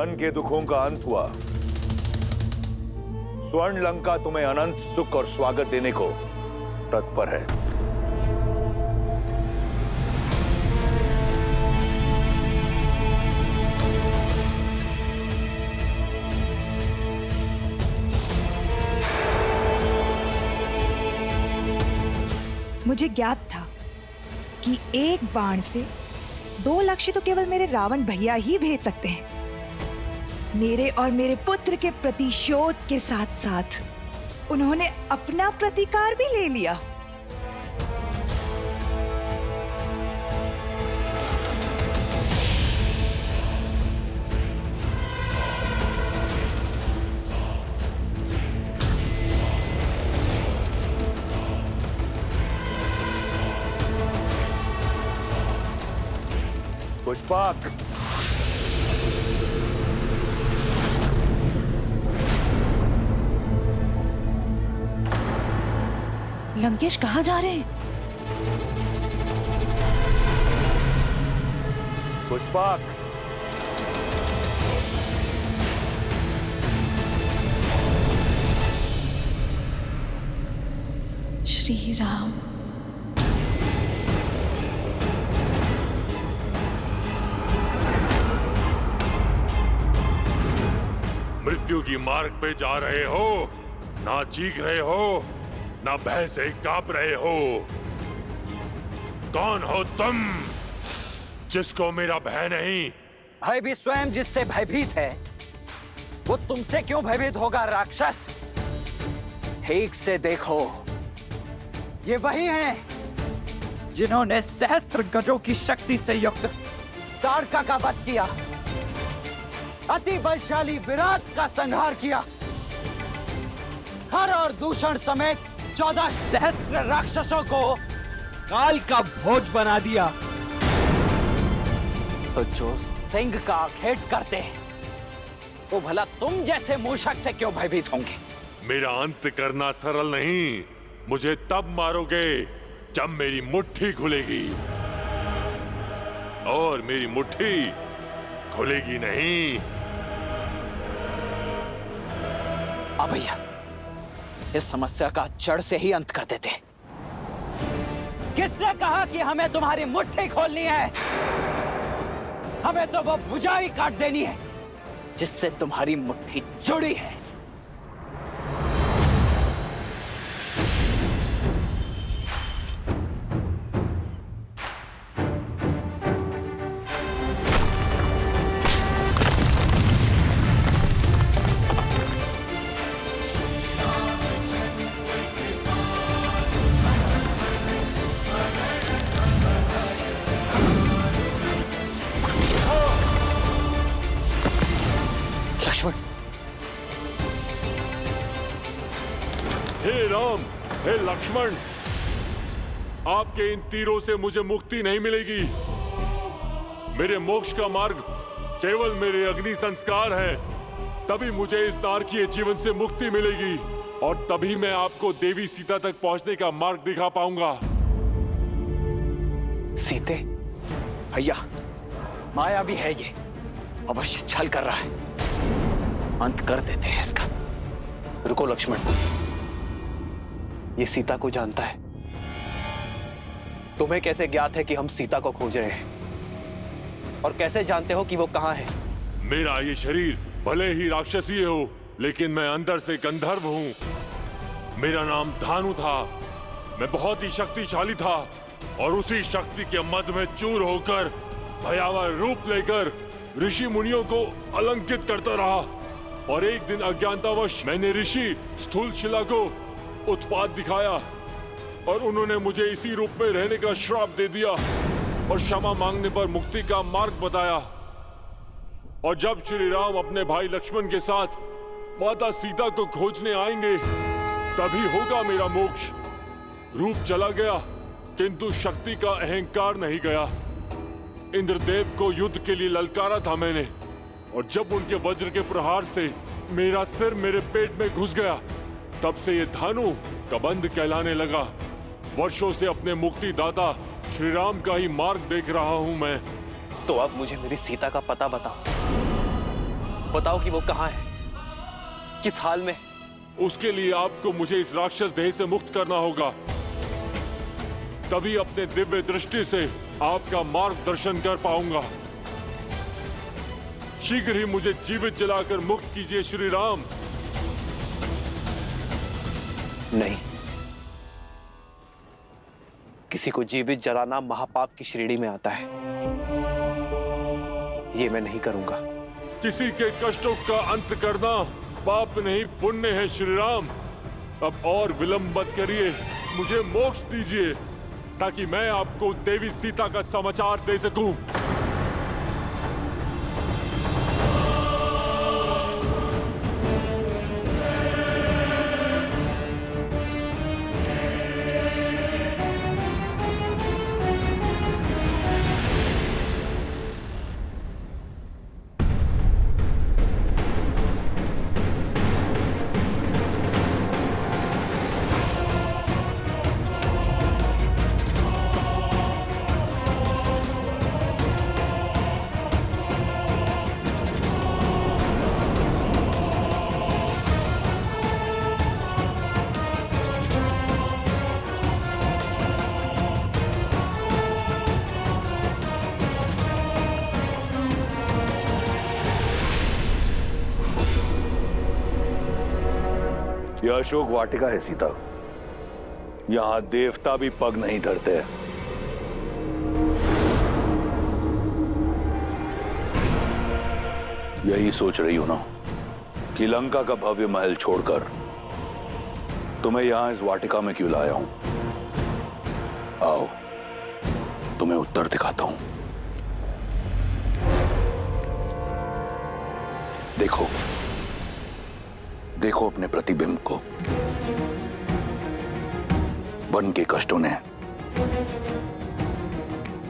One के दुखों का अंत हुआ। स्वर्ण लंका तुम्हें अनंत सुख और स्वागत देने को तत्पर है। मुझे ज्ञात था कि एक बाण से 2 लक्ष्य तो केवल मेरे रावण भैया ही भेज सकते हैं। मेरे और मेरे पुत्र के प्रतिशोध के साथ साथ उन्होंने अपना प्रतिकार भी ले लिया। पुष्पक, लंकेश कहाँ जा रहे हैं? पुष्पक, श्री राम। मृत्यु की मार्ग पे जा रहे हो, ना चीख रहे हो, ना भय से कांप रहे हो। कौन हो तुम जिसको मेरा भय नहीं? भय भी स्वयं जिससे भयभीत है, वो तुमसे क्यों भयभीत होगा राक्षस? ठीक से देखो, ये वही हैं जिन्होंने सहस्त्र गजों की शक्ति से युक्त ताड़का का वध किया, अति बलशाली विराट का संहार किया, हर और दूषण समेत 14 सहस्त्र राक्षसों को काल का भोज बना दिया। तो जो सिंह का खेट करते हैं, वो भला तुम जैसे मूषक से क्यों भयभीत होंगे? मेरा अंत करना सरल नहीं। मुझे तब मारोगे जब मेरी मुट्ठी खुलेगी, और मेरी मुट्ठी खुलेगी नहीं। भैया, इस समस्या का जड़ से ही अंत कर देते। किसने कहा कि हमें तुम्हारी मुट्ठी खोलनी है? हमें तो वो भुजा ही काट देनी है जिससे तुम्हारी मुट्ठी जुड़ी है। हे राम, हे लक्ष्मण, आपके इन तीरों से मुझे मुक्ति नहीं मिलेगी। मेरे मोक्ष का मार्ग केवल मेरे अग्नि संस्कार है। तभी मुझे इस नारकीय जीवन से मुक्ति मिलेगी, और तभी मैं आपको देवी सीता तक पहुंचने का मार्ग दिखा पाऊंगा। सीते भैया, माया भी है ये, अवश्य छल कर रहा है। अंत कर देते हैं इसका। रुको लक्ष्मण, ये सीता को जानता है। तुम्हें कैसे ज्ञात है कि हम सीता को खोज रहे हैं? और कैसे जानते हो कि वो कहाँ है? मेरा ये शरीर भले ही राक्षसी हो, लेकिन मैं अंदर से गंधर्व हूँ। मेरा नाम धानु था। मैं बहुत ही शक्तिशाली था, और उसी शक्ति के मद में चूर होकर भयावह रूप लेकर ऋषि मुनियों को अलंकित करता रहा। और एक दिन अज्ञानतावश मैंने ऋषि स्थूलशिला को उत्पात दिखाया, और उन्होंने मुझे इसी रूप में रहने का श्राप दे दिया, और क्षमा मांगने पर मुक्ति का मार्ग बताया। और जब श्री राम अपने भाई लक्ष्मण के साथ माता सीता को खोजने आएंगे, तभी होगा मेरा मोक्ष। रूप चला गया, किंतु शक्ति का अहंकार नहीं गया। इंद्रदेव को युद्ध के लिए ललकारा था मैंने, और जब उनके वज्र के प्रहार से मेरा सिर मेरे पेट में घुस गया, तब से ये धानु कबंध कहलाने लगा। वर्षों से अपने मुक्ति दाता श्री राम का ही मार्ग देख रहा हूं मैं। तो अब मुझे मेरी सीता का पता बताओ। बताओ कि वो कहाँ है, किस हाल में। उसके लिए आपको मुझे इस राक्षस देह से मुक्त करना होगा, तभी अपने दिव्य दृष्टि से आपका मार्गदर्शन कर पाऊंगा। शीघ्र ही मुझे जीवित जलाकर मुक्त कीजिए श्री राम। नहीं, किसी को जीवित जलाना महापाप की श्रेणी में आता है। ये मैं नहीं करूंगा। किसी के कष्टों का अंत करना पाप नहीं पुण्य है श्री राम। अब और विलंब मत करिए, मुझे मोक्ष दीजिए ताकि मैं आपको देवी सीता का समाचार दे सकूं। यह अशोक वाटिका है सीता। यहां देवता भी पग नहीं धरते। यही सोच रही हो ना कि लंका का भव्य महल छोड़कर तुम्हें यहां इस वाटिका में क्यों लाया हूं? आओ, तुम्हें उत्तर दिखाता हूं। देखो देखो अपने प्रतिबिंब को। वन के कष्टों ने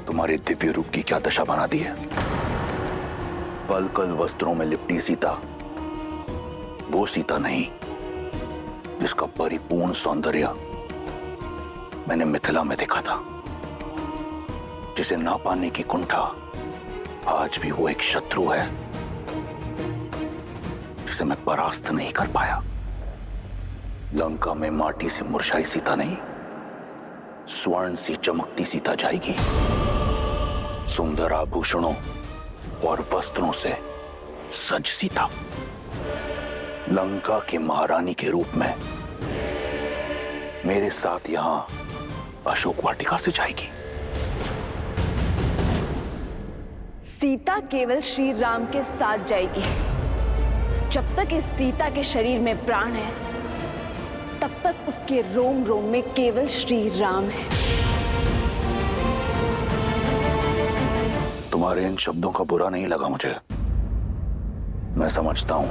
तुम्हारे दिव्य रूप की क्या दशा बना दी है। वल्कल वस्त्रों में लिपटी सीता वो सीता नहीं जिसका परिपूर्ण सौंदर्य मैंने मिथिला में देखा था, जिसे ना पाने की कुंठा आज भी वो एक शत्रु है जिसे मैं परास्त नहीं कर पाया। लंका में माटी से मुरझाई सीता नहीं, स्वर्ण सी चमकती सीता जाएगी। सुंदर आभूषणों और वस्त्रों से सज सीता लंका के महारानी के रूप में मेरे साथ यहां अशोक वाटिका से जाएगी। सीता केवल श्री राम के साथ जाएगी। जब तक इस सीता के शरीर में प्राण है, तब तक उसके रोम रोम में केवल श्री राम है। तुम्हारे इन शब्दों का बुरा नहीं लगा मुझे। मैं समझता हूं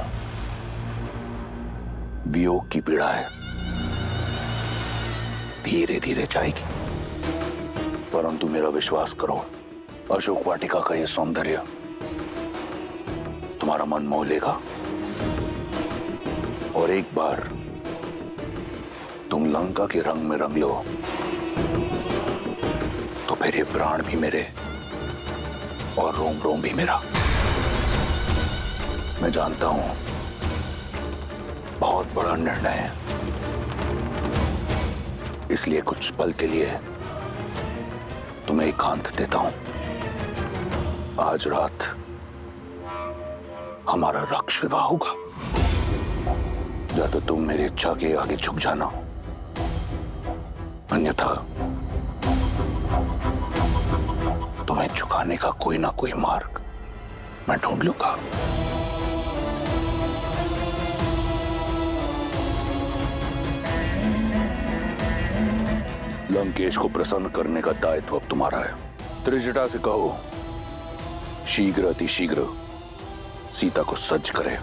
वियोग की पीड़ा है, धीरे धीरे जाएगी। परंतु मेरा विश्वास करो, अशोक वाटिका का यह सौंदर्य तुम्हारा मन मोह लेगा और एक बार तुम लंका के रंग में रंग लो तो फिर ये प्राण भी मेरे और रोम रोम भी मेरा। मैं जानता हूं बहुत बड़ा निर्णय है, इसलिए कुछ पल के लिए तुम्हें एकांत देता हूं। आज रात हमारा रक्ष विवाह होगा। या तो तुम मेरी इच्छा के आगे झुक जाना, अन्यथा तुम्हें झुकाने का कोई ना कोई मार्ग मैं ढूंढ लूंगा। लंकेश को प्रसन्न करने का दायित्व अब तुम्हारा है। त्रिजटा से कहो शीघ्र अतिशीघ्र सीता को सज्ज करे।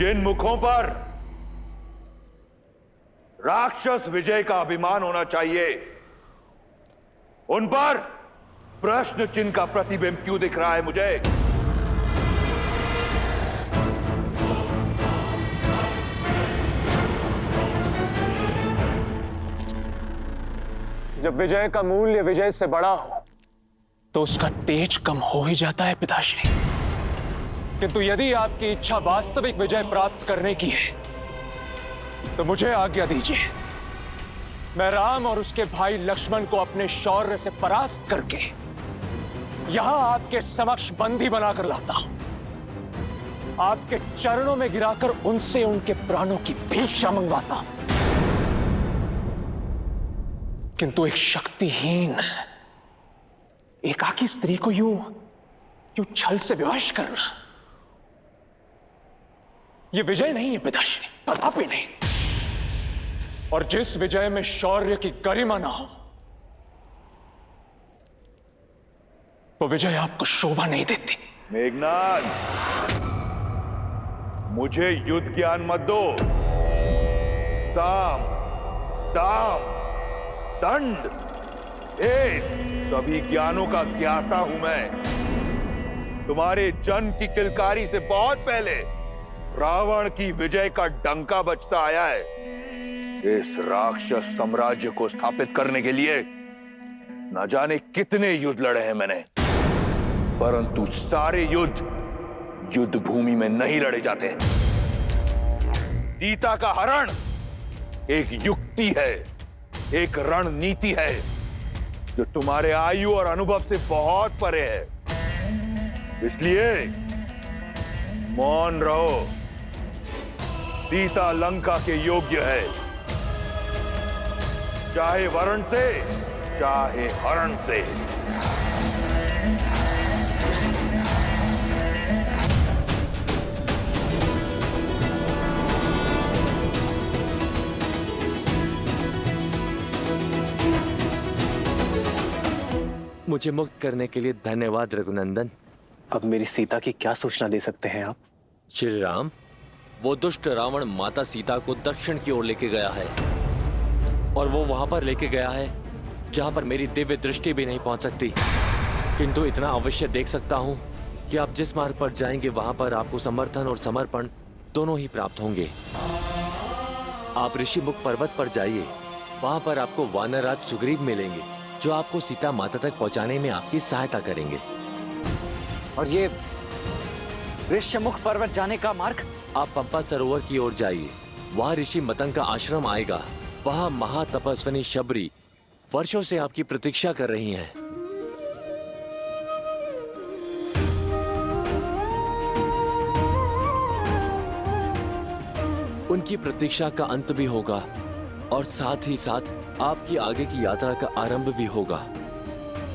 जिन मुखों पर राक्षस विजय का अभिमान होना चाहिए, उन पर प्रश्न चिन्ह का प्रतिबिंब क्यों दिख रहा है मुझे? जब विजय का मूल्य विजय से बड़ा हो तो उसका तेज कम हो ही जाता है पिताश्री। किंतु यदि आपकी इच्छा वास्तविक विजय प्राप्त करने की है तो मुझे आज्ञा दीजिए, मैं राम और उसके भाई लक्ष्मण को अपने शौर्य से परास्त करके यहां आपके समक्ष बंदी बनाकर लाता हूं, आपके चरणों में गिराकर उनसे उनके प्राणों की भिक्षा मंगवाता हूं। किंतु एक शक्तिहीन एकाकी स्त्री को यूं छल से विवश करना, यह विजय नहीं है पिताश्री, कदापि नहीं। और जिस विजय में शौर्य की गरिमा ना हो वो विजय आपको शोभा नहीं देती। मेघनाद, मुझे युद्ध ज्ञान मत दो। साम, दाम, दंड, सभी ज्ञानों का ज्ञाता हूं मैं। तुम्हारे जन्म की किलकारी से बहुत पहले रावण की विजय का डंका बजता आया है। इस राक्षस साम्राज्य को स्थापित करने के लिए न जाने कितने युद्ध लड़े हैं मैंने, परंतु सारे युद्ध युद्ध भूमि में नहीं लड़े जाते। सीता का हरण एक युक्ति है, एक रणनीति है जो तुम्हारे आयु और अनुभव से बहुत परे है। इसलिए मौन रहो। सीता लंका के योग्य है, चाहे वरण से चाहे हरण से। मुझे मुक्त करने के लिए धन्यवाद रघुनंदन। अब मेरी सीता की क्या सूचना दे सकते हैं आप? श्री राम, वो दुष्ट रावण माता सीता को दक्षिण की ओर लेके गया है और वो वहां पर लेके गया है जहां पर मेरी दिव्य दृष्टि भी नहीं पहुंच सकती। किंतु इतना अवश्य देख सकता हूं कि आप जिस मार्ग पर जाएंगे वहां पर आपको समर्थन और समर्पण दोनों ही प्राप्त होंगे। आप ऋषिमुख पर्वत पर जाइए, वहां पर आपको वानरराज सुग्रीव मिलेंगे जो आपको सीता माता तक पहुंचाने में आपकी सहायता करेंगे। और ये ऋषिमुख पर्वत जाने का मार्ग? आप पंपा सरोवर की ओर जाइए, वहां ऋषि मतंग का आश्रम आएगा। वहां महातपस्विनी शबरी वर्षों से आपकी प्रतीक्षा कर रही हैं। उनकी प्रतीक्षा का अंत भी होगा और साथ ही साथ आपकी आगे की यात्रा का आरंभ भी होगा।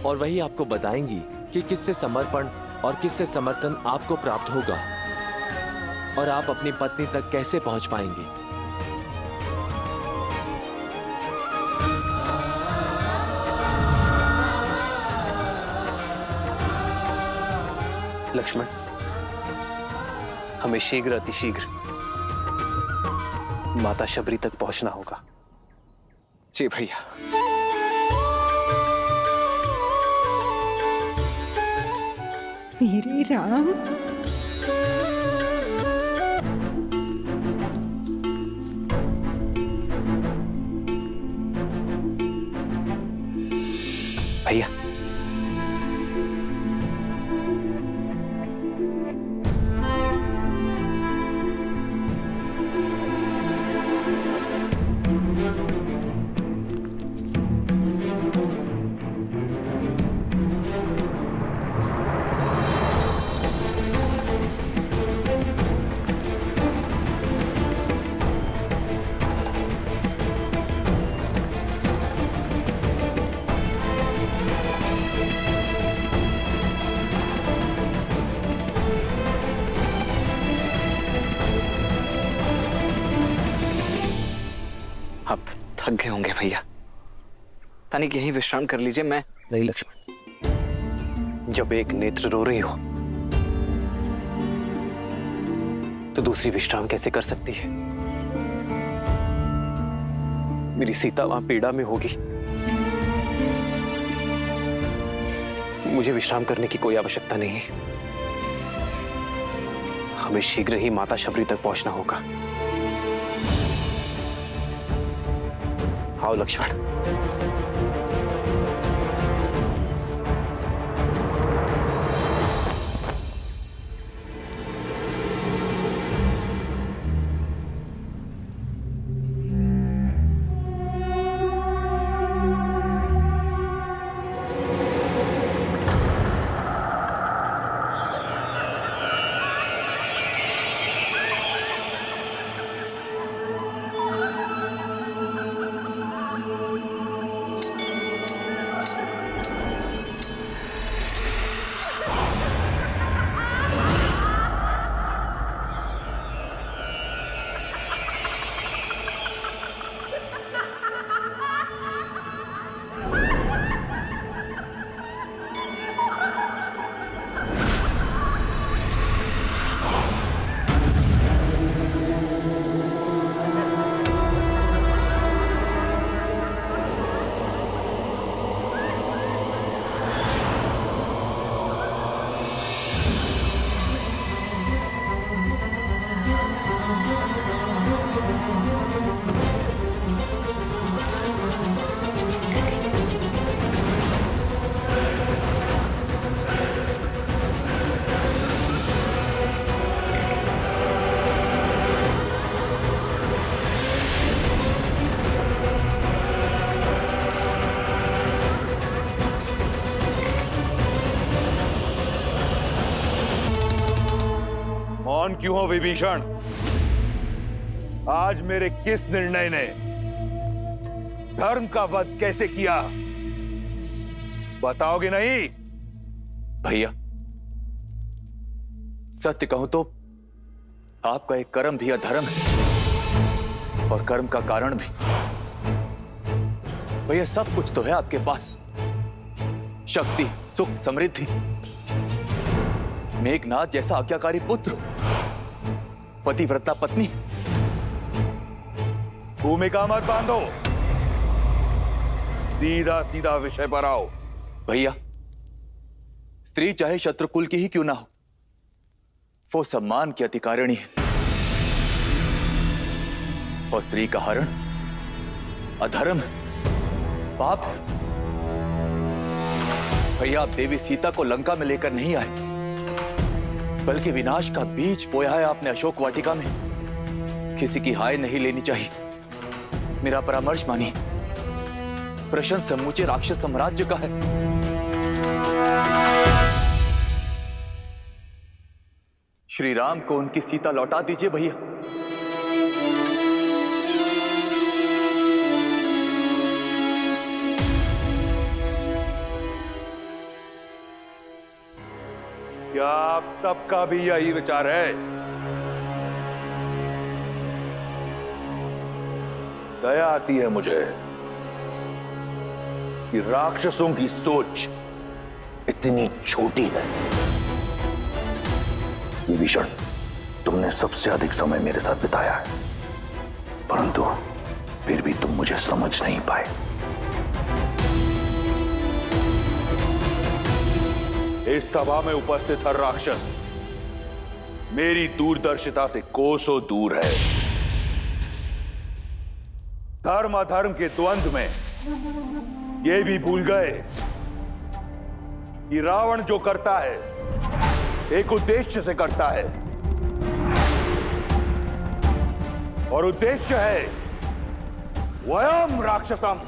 और वही आपको बताएंगी कि किससे समर्पण और किससे समर्थन आपको प्राप्त होगा और आप अपनी पत्नी तक कैसे पहुंच पाएंगे। लक्ष्मण, हमें शीघ्र अतिशीघ्र माता शबरी तक पहुंचना होगा। जी भैया। मेरे राम, भैया, आप थक गए होंगे भैया, तनिक यहीं विश्राम कर लीजिए। मैं नहीं लक्ष्मण, जब एक नेत्र रो रही हो तो दूसरी विश्राम कैसे कर सकती है? मेरी सीता वहां पीड़ा में होगी। मुझे विश्राम करने की कोई आवश्यकता नहीं है। हमें शीघ्र ही माता शबरी तक पहुंचना होगा। आओ लक्ष्मण। मौन क्यों हो विभीषण? आज मेरे किस निर्णय ने धर्म का वध कैसे किया, बताओगे नहीं? भैया, सत्य कहूं तो आपका एक कर्म भी अधर्म है और कर्म का कारण भी। भैया, सब कुछ तो है आपके पास, शक्ति, सुख, समृद्धि, मेघनाथ जैसा आज्ञाकारी पुत्र, पतिव्रता पत्नी। भूमिका मत बांधो, सीधा सीधा विषय पर आओ। भैया, स्त्री चाहे शत्रुकुल की ही क्यों ना हो, वो सम्मान की अधिकारिणी है, और स्त्री का हरण अधर्म है, पाप है। भैया, आप देवी सीता को लंका में लेकर नहीं आए, बल्कि विनाश का बीज बोया है आपने अशोक वाटिका में। किसी की हाय नहीं लेनी चाहिए, मेरा परामर्श मानिए। प्रश्न समूचे राक्षस साम्राज्य का है। श्री राम को उनकी सीता लौटा दीजिए भैया। क्या आप सबका भी यही विचार है? दया आती है मुझे कि राक्षसों की सोच इतनी छोटी है। विभीषण, तुमने सबसे अधिक समय मेरे साथ बिताया है, परंतु फिर भी तुम मुझे समझ नहीं पाए। इस सभा में उपस्थित हर राक्षस मेरी दूरदर्शिता से कोसों दूर है। धर्म अधर्म के द्वंद्व में ये भी भूल गए कि रावण जो करता है एक उद्देश्य से करता है, और उद्देश्य है वयम राक्षसम,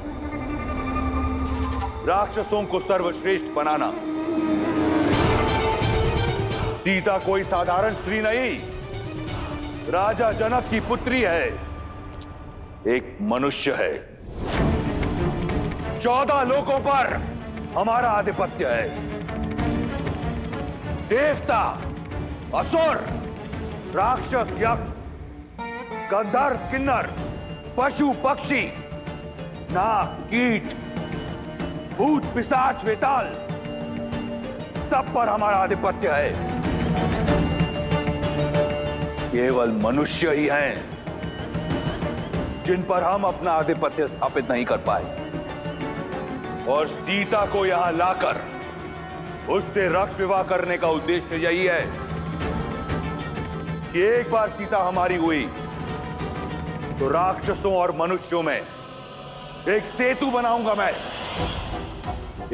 राक्षसों को सर्वश्रेष्ठ बनाना। सीता कोई साधारण स्त्री नहीं, राजा जनक की पुत्री है, एक मनुष्य है। 14 लोकों पर हमारा आधिपत्य है। देवता, असुर, राक्षस, यक्ष, गंधर्व, किन्नर, पशु, पक्षी, नाग, कीट, भूत, पिशाच, वेताल, सब पर हमारा आधिपत्य है। केवल मनुष्य ही हैं जिन पर हम अपना आधिपत्य स्थापित नहीं कर पाए। और सीता को यहां लाकर उससे रक्त विवाह करने का उद्देश्य यही है कि एक बार सीता हमारी हुई तो राक्षसों और मनुष्यों में एक सेतु बनाऊंगा मैं।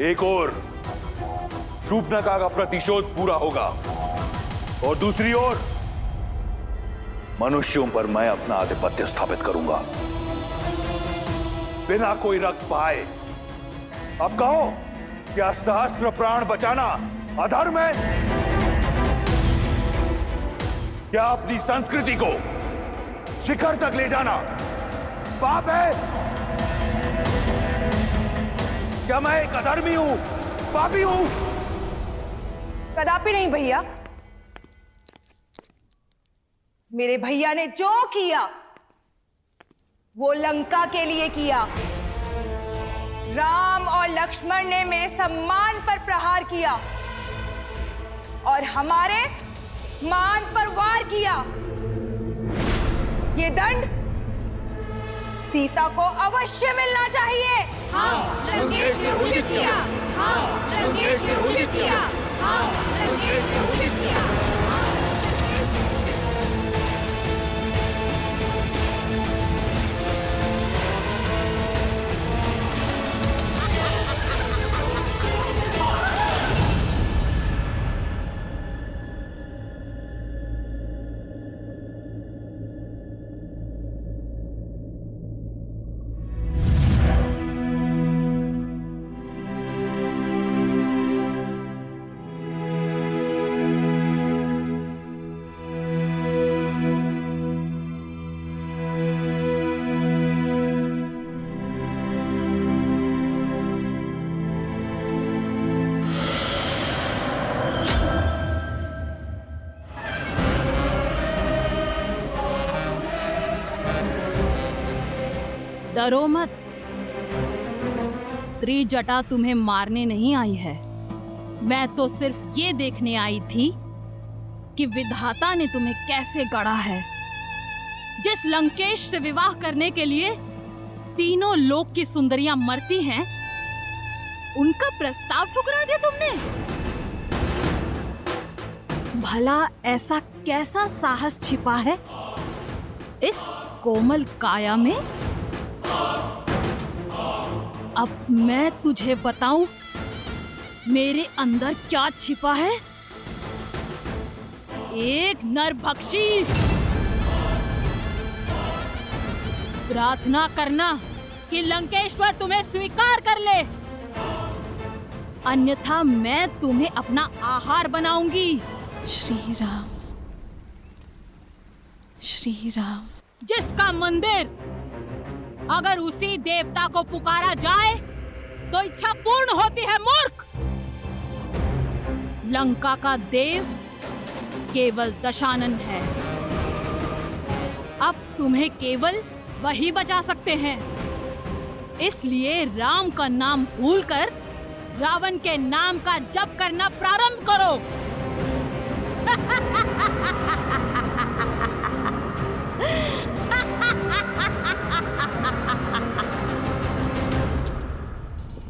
एक ओर शूर्पणखा का प्रतिशोध पूरा होगा और दूसरी ओर मनुष्यों पर मैं अपना आधिपत्य स्थापित करूंगा बिना कोई रक्त पाए। अब कहो, क्या सहस्त्र प्राण बचाना अधर्म है? क्या अपनी संस्कृति को शिखर तक ले जाना पाप है? क्या मैं एक अधर्मी हूं, पापी हूं? कदापि नहीं भैया। मेरे भैया ने जो किया वो लंका के लिए किया। राम और लक्ष्मण ने मेरे सम्मान पर प्रहार किया और हमारे मान पर वार किया। ये दंड सीता को अवश्य मिलना चाहिए। हाँ, लंकेश ने उचित किया। हाँ, लंकेश ने उचित किया। हाँ, लंकेश ने उचित किया। डरो मत, त्रिजटा तुम्हें मारने नहीं आई है। मैं तो सिर्फ ये देखने आई थी कि विधाता ने तुम्हें कैसे गढ़ा है। जिस लंकेश से विवाह करने के लिए तीनों लोक की सुंदरियां मरती हैं, उनका प्रस्ताव ठुकरा दिया तुमने। भला ऐसा कैसा साहस छिपा है इस कोमल काया में? अब मैं तुझे बताऊं मेरे अंदर क्या छिपा है। एक नरभक्षी। प्रार्थना करना कि लंकेश्वर तुम्हें स्वीकार कर ले, अन्यथा मैं तुम्हें अपना आहार बनाऊंगी। श्री राम, श्री राम। जिसका मंदिर अगर उसी देवता को पुकारा जाए तो इच्छा पूर्ण होती है, मूर्ख। लंका का देव केवल दशानन है। अब तुम्हें केवल वही बचा सकते हैं। इसलिए राम का नाम भूलकर रावण के नाम का जप करना प्रारंभ करो।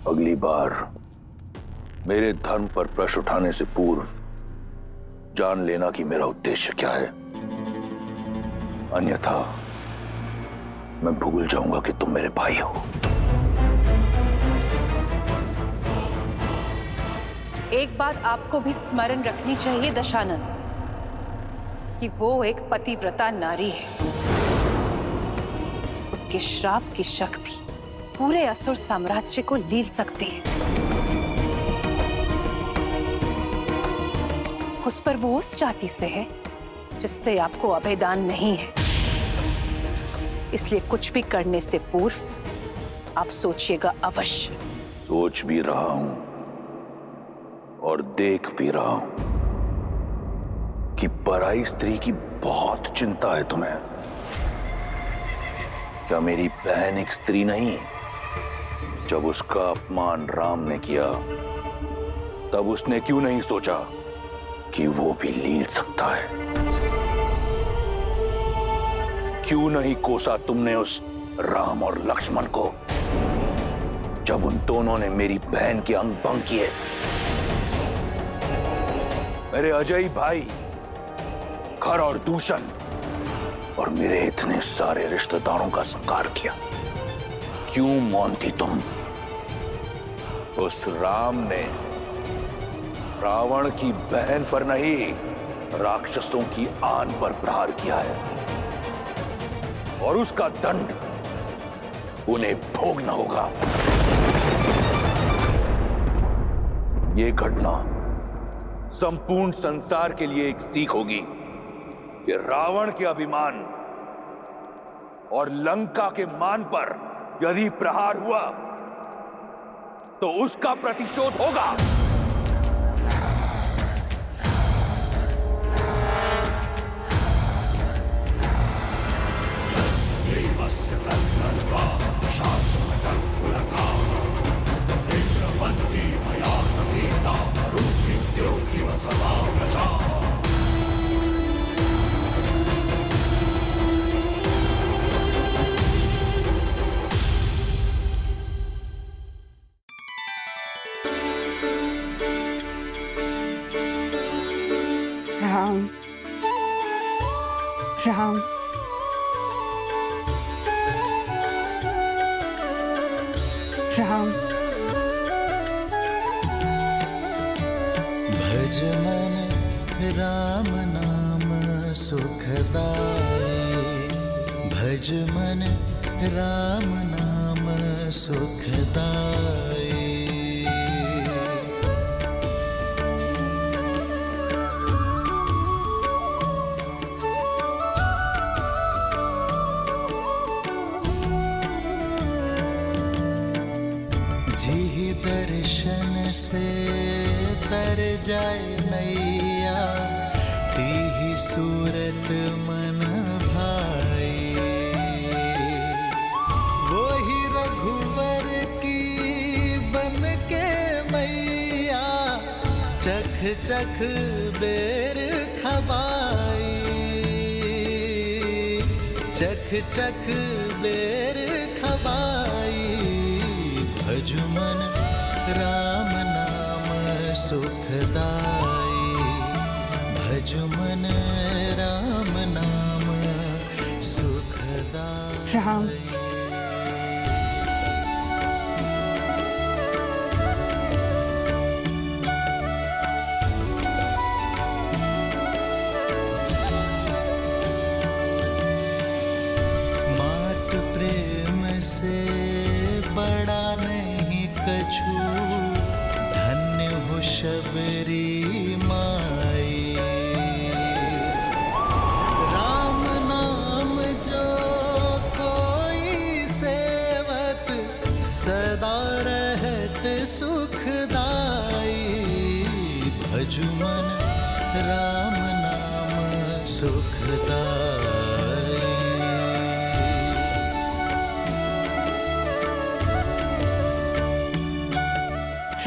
अगली बार मेरे धर्म पर प्रश्न उठाने से पूर्व जान लेना कि मेरा उद्देश्य क्या है, अन्यथा मैं भूल जाऊंगा कि तुम मेरे भाई हो। एक बात आपको भी स्मरण रखनी चाहिए दशानन, कि वो एक पतिव्रता नारी है। उसके श्राप की शक्ति पूरे असुर साम्राज्य को लील सकती है। उस पर वो उस जाति से है जिससे आपको अभेदान नहीं है। इसलिए कुछ भी करने से पूर्व आप सोचिएगा अवश्य। सोच भी रहा हूं और देख भी रहा हूं कि पराई स्त्री की बहुत चिंता है तुम्हें। क्या मेरी बहन एक स्त्री नहीं? जब उसका अपमान राम ने किया तब उसने क्यों नहीं सोचा कि वो भी लील सकता है? क्यों नहीं कोसा तुमने उस राम और लक्ष्मण को, जब उन दोनों ने मेरी बहन के अंग भंग किए? मेरे अजय भाई खर और दूषण और मेरे इतने सारे रिश्तेदारों का संहार किया। क्यों मौन थी तुम? उस राम ने रावण की बहन पर नहीं, राक्षसों की आन पर प्रहार किया है, और उसका दंड उन्हें भोगना होगा। यह घटना संपूर्ण संसार के लिए एक सीख होगी कि रावण के अभिमान और लंका के मान पर यदि प्रहार हुआ तो उसका प्रतिशोध होगा। राम राम राम। भज मन राम नाम सुखदाई, भज मन राम नाम सुखदाई। जी दर्शन से तर जाए नैया, तीही सूरत मन भाई। वही रघुवर की बन के मैया, चख चख बेर खबाई, चख चख बेर खबाई। भजु मन राम नाम सुखदाई, भजु मन राम नाम सुखदाई। राम मात प्रेम से बड़ा नहीं कछु, धन्य हो शबरी माई। राम नाम जो कोई सेवत, सदा रहत सुखदाई। भजु मन राम नाम सुखदाई।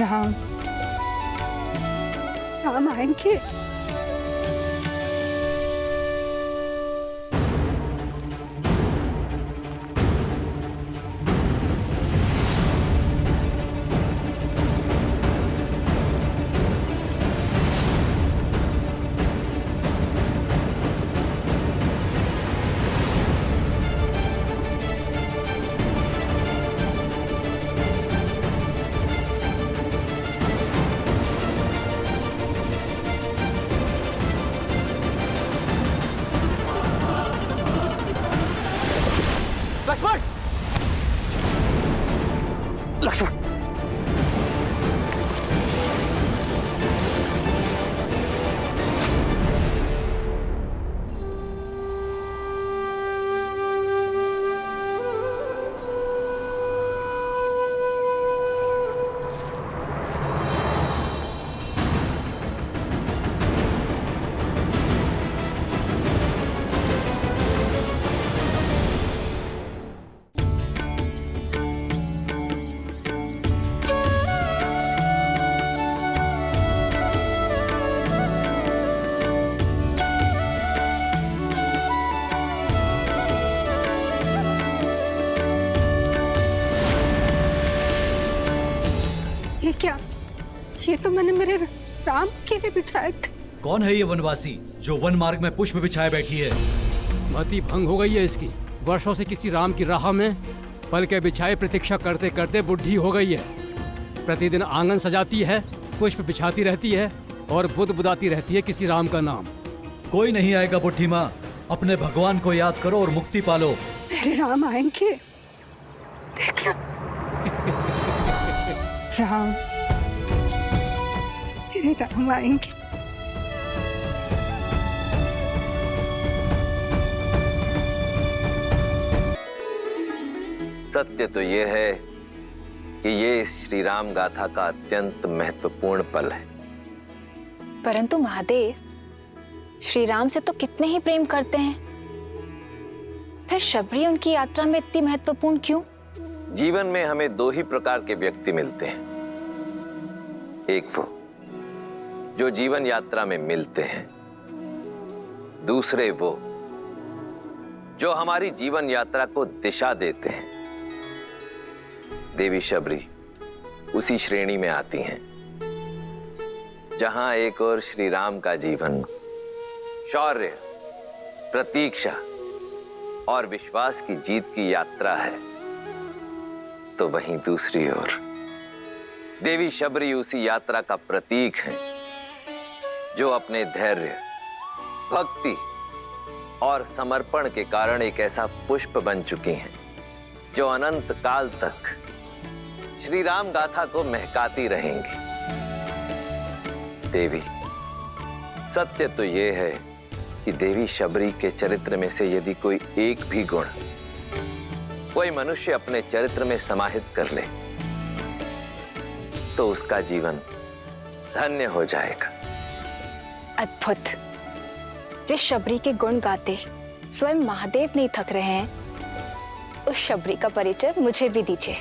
राम राम आएंगे। लक्ष्मण! लक्ष्मण! क्या? ये तो मैंने मेरे राम के लिए बिछाए थे। कौन है ये वनवासी जो वन मार्ग में पुष्प बिछाए बैठी है? मति भंग हो गई है इसकी। वर्षों से किसी राम की राह में पल के बिछाए प्रतीक्षा करते करते बुढ़ी हो गई है। प्रतिदिन आंगन सजाती है, पुष्प बिछाती रहती है और बुद बुदाती रहती है किसी राम का नाम। कोई नहीं आएगा बुढ़ी माँ, अपने भगवान को याद करो और मुक्ति पालो। मेरे राम आएंगे, देखना। राम, मेरे राम आएंगे। सत्य तो ये है कि ये इस श्री राम गाथा का अत्यंत महत्वपूर्ण पल है। परंतु महादेव, श्री राम से तो कितने ही प्रेम करते हैं, फिर शबरी उनकी यात्रा में इतनी महत्वपूर्ण क्यों? जीवन में हमें दो ही प्रकार के व्यक्ति मिलते हैं। एक वो जो जीवन यात्रा में मिलते हैं, दूसरे वो जो हमारी जीवन यात्रा को दिशा देते हैं। देवी शबरी उसी श्रेणी में आती हैं, जहां एक और श्री राम का जीवन शौर्य, प्रतीक्षा और विश्वास की जीत की यात्रा है, तो वहीं दूसरी ओर देवी शबरी उसी यात्रा का प्रतीक है जो अपने धैर्य, भक्ति और समर्पण के कारण एक ऐसा पुष्प बन चुकी हैं जो अनंत काल तक श्री राम गाथा को महकाती रहेंगी। देवी, सत्य तो यह है कि देवी शबरी के चरित्र में से यदि कोई एक भी गुण कोई मनुष्य अपने चरित्र में समाहित कर ले तो उसका जीवन धन्य हो जाएगा। अद्भुत। जिस शबरी के गुण गाते स्वयं महादेव नहीं थक रहे हैं, उस शबरी का परिचय मुझे भी दीजिए।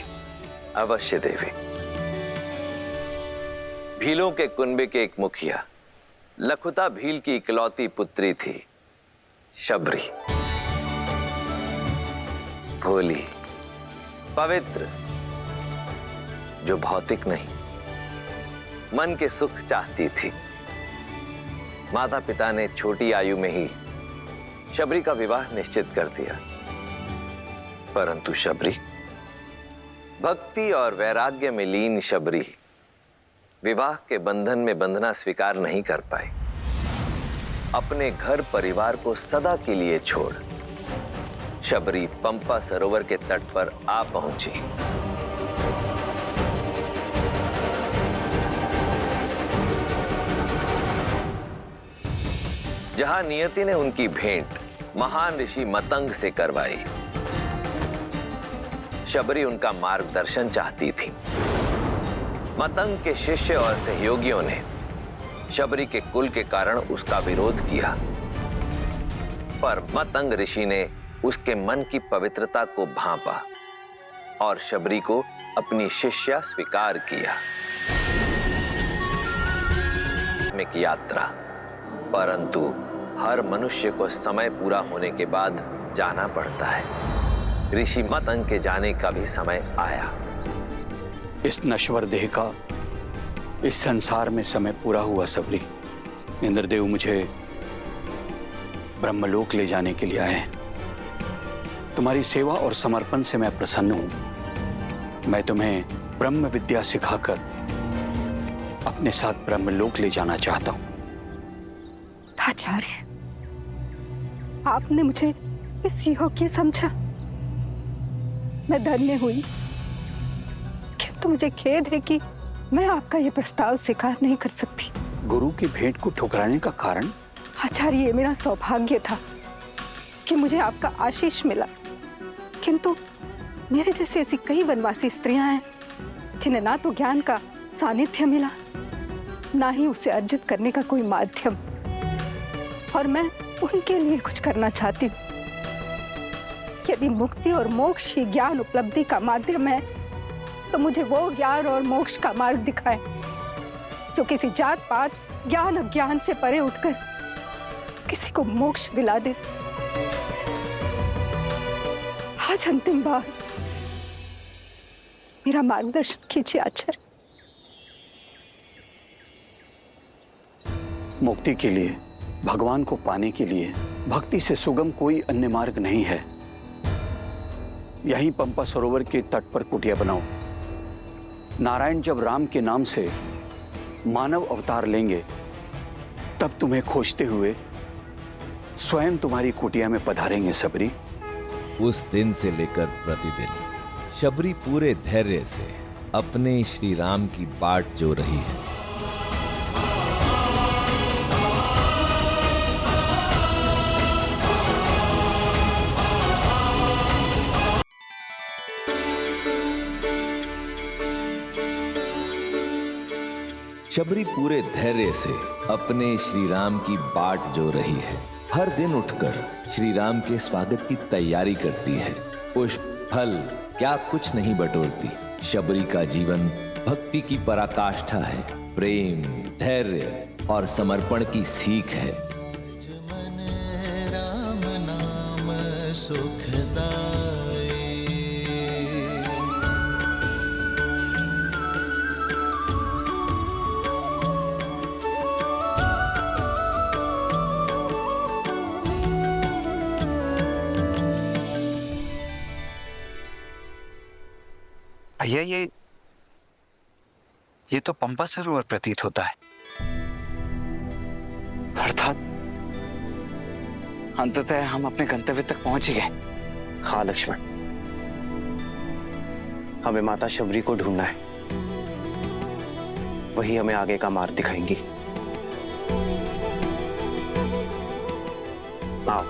अवश्य देवी। भीलों के कुनबे के एक मुखिया लखुता भील की इकलौती पुत्री थी शबरी। भोली, पवित्र, जो भौतिक नहीं मन के सुख चाहती थी। माता पिता ने छोटी आयु में ही शबरी का विवाह निश्चित कर दिया, परंतु शबरी, भक्ति और वैराग्य में लीन शबरी विवाह के बंधन में बंधना स्वीकार नहीं कर पाई। अपने घर परिवार को सदा के लिए छोड़ शबरी पंपा सरोवर के तट पर आ पहुंची। जहां नियति ने उनकी भेंट महान ऋषि मतंग से करवाई। शबरी उनका मार्गदर्शन चाहती थी। मतंग के शिष्य और सहयोगियों ने शबरी के कुल के कारण उसका विरोध किया, पर मतंग ऋषि ने उसके मन की पवित्रता को भांपा और शबरी को अपनी शिष्या स्वीकार किया। एक यात्रा, परंतु हर मनुष्य को समय पूरा होने के बाद जाना पड़ता है। ऋषि मतंग के जाने का भी समय आया। इस नश्वर देह का इस संसार में समय पूरा हुआ सबरी। इंद्रदेव मुझे ब्रह्मलोक ले जाने के लिए आए हैं। तुम्हारी सेवा और समर्पण से मैं प्रसन्न हूं। मैं तुम्हें ब्रह्म विद्या सिखाकर अपने साथ ब्रह्मलोक ले जाना चाहता हूं। आचार्य, आपने मुझे इस योग्य समझा। मैं धन्य हुई, किंतु मुझे खेद है कि मैं आपका ये प्रस्ताव स्वीकार नहीं कर सकती। गुरु की भेंट को ठुकराने का कारण? आचार्य, ये मेरा सौभाग्य था कि मुझे आपका आशीष मिला, किंतु मेरे जैसे ऐसी कई वनवासी स्त्रियां हैं जिन्हें ना तो ज्ञान का सानिध्य मिला, ना ही उसे अर्जित करने का कोई माध्यम, और मैं उनके लिए कुछ करना चाहती हूँ। यदि मुक्ति और मोक्ष ही ज्ञान उपलब्धि का माध्यम है, तो मुझे वो ज्ञान और मोक्ष का मार्ग दिखाए जो किसी जात पात, ज्ञान अज्ञान से परे उठकर किसी को मोक्ष दिला दे। आज अंतिम बार मेरा मार्गदर्शन कीजिए आचार्य। मुक्ति के लिए, भगवान को पाने के लिए भक्ति से सुगम कोई अन्य मार्ग नहीं है। यहीं पंपा सरोवर के तट पर कुटिया बनाओ। नारायण जब राम के नाम से मानव अवतार लेंगे, तब तुम्हें खोजते हुए स्वयं तुम्हारी कुटिया में पधारेंगे शबरी। उस दिन से लेकर प्रतिदिन शबरी पूरे धैर्य से अपने श्री राम की बाट जो रही है। शबरी पूरे धैर्य से अपने श्री राम की बाट जो रही है। हर दिन उठकर श्री राम के स्वागत की तैयारी करती है। पुष्प फल क्या कुछ नहीं बटोरती। शबरी का जीवन भक्ति की पराकाष्ठा है, प्रेम, धैर्य और समर्पण की सीख है। राम नाम सुखदाई। भैया ये तो पंपा सरोवर प्रतीत होता है। अर्थात अंततः हम अपने गंतव्य तक पहुंच ही गए। हाँ लक्ष्मण, हमें माता शबरी को ढूंढना है। वही हमें आगे का मार्ग दिखाएंगी। आओ।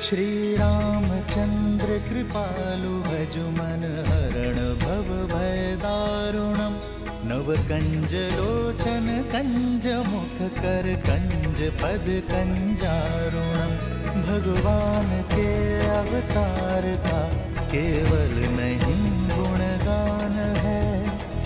श्री रामचंद्र कृपालु भजु मन हरण भव भय दारुणम। नव कंज लोचन कंज मुख कर कंज पद कंजारुणम। भगवान के अवतार का केवल नहीं गुणगान है।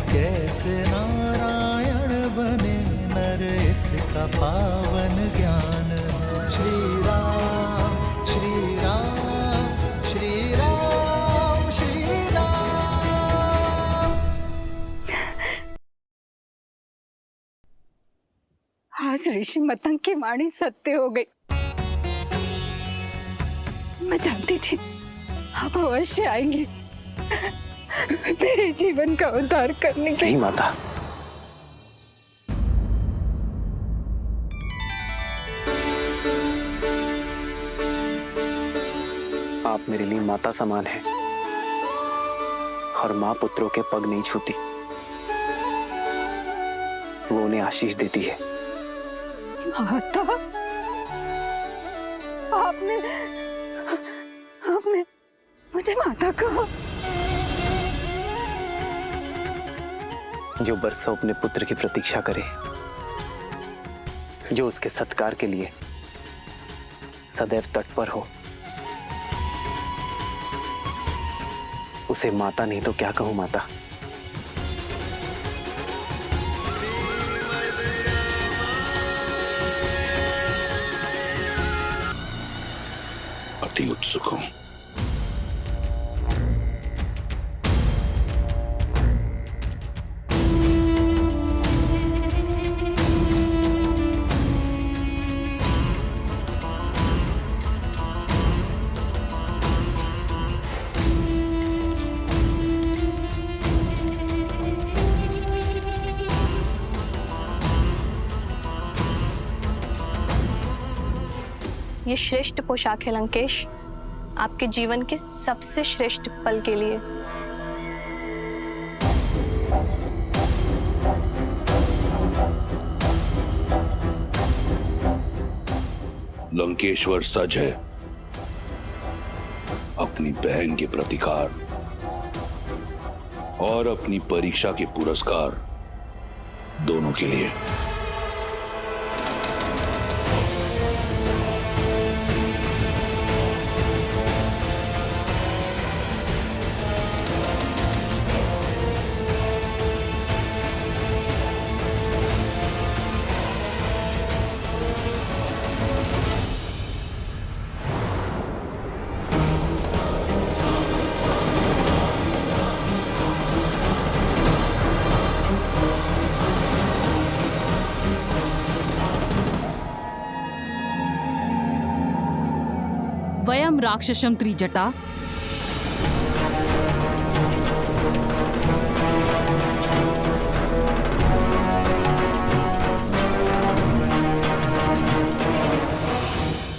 कैसे नारायण बने नर इसका पावन ज्ञान है। श्री राम श्री राम श्री राम श्री राम। आज ऋषि मतंग की वाणी सत्य हो गई। मैं जानती थी आप अवश्य आएंगे मेरे जीवन का उद्धार करने के लिए। नहीं माता, आप मेरे लिए माता समान हैं और माँ पुत्रों के पग नहीं छूती, वो उन्हें आशीष देती है। माता, आपने मुझे माता कहा। जो बरसों अपने पुत्र की प्रतीक्षा करे, जो उसके सत्कार के लिए सदैव तत्पर हो, उसे माता नहीं तो क्या कहूं माता। अति उत्सुक हूं। ये श्रेष्ठ पोशाक है लंकेश, आपके जीवन के सबसे श्रेष्ठ पल के लिए। लंकेश्वर सज है अपनी बहन के प्रतिकार और अपनी परीक्षा के पुरस्कार दोनों के लिए। वयम राक्षसम त्रिजटा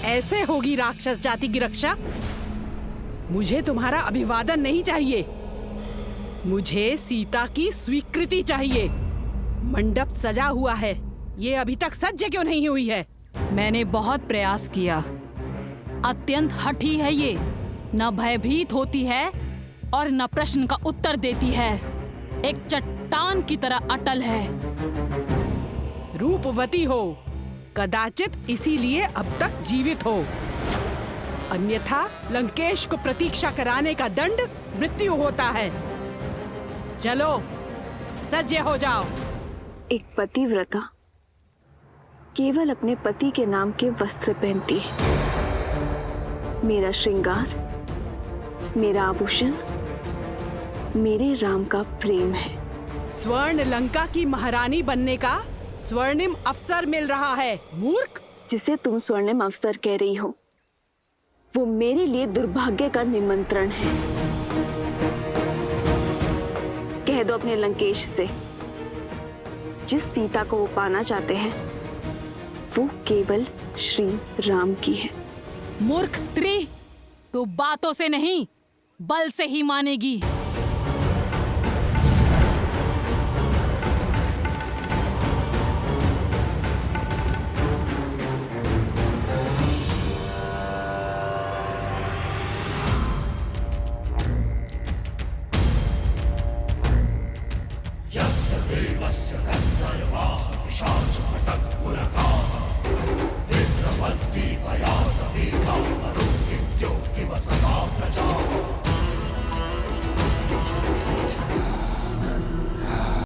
ऐसे होगी राक्षस जाति की रक्षा? मुझे तुम्हारा अभिवादन नहीं चाहिए, मुझे सीता की स्वीकृति चाहिए। मंडप सजा हुआ है, ये अभी तक सज्ज क्यों नहीं हुई है? मैंने बहुत प्रयास किया। अत्यंत हठी है ये, न भयभीत होती है और न प्रश्न का उत्तर देती है, एक चट्टान की तरह अटल है। रूपवती हो, कदाचित इसीलिए अब तक जीवित हो, अन्यथा लंकेश को प्रतीक्षा कराने का दंड मृत्यु होता है। चलो सज्ज हो जाओ। एक पतिव्रता केवल अपने पति के नाम के वस्त्र पहनती है। मेरा श्रृंगार, मेरा आभूषण, मेरे राम का प्रेम है। स्वर्ण लंका की महारानी बनने का स्वर्णिम अवसर मिल रहा है, मूर्ख। जिसे तुम स्वर्णिम अवसर कह रही हो, वो मेरे लिए दुर्भाग्य का निमंत्रण है। कह दो अपने लंकेश से, जिस सीता को वो पाना चाहते हैं, वो केवल श्री राम की है। मूर्ख स्त्री, तू बातों से नहीं बल से ही मानेगी। यस्य देवस्य गन्धर्वाः पिशाचपटकपुरकाः विद्रवन्ति भयात् दीपावरुन्दित्यो इव सदा प्रजा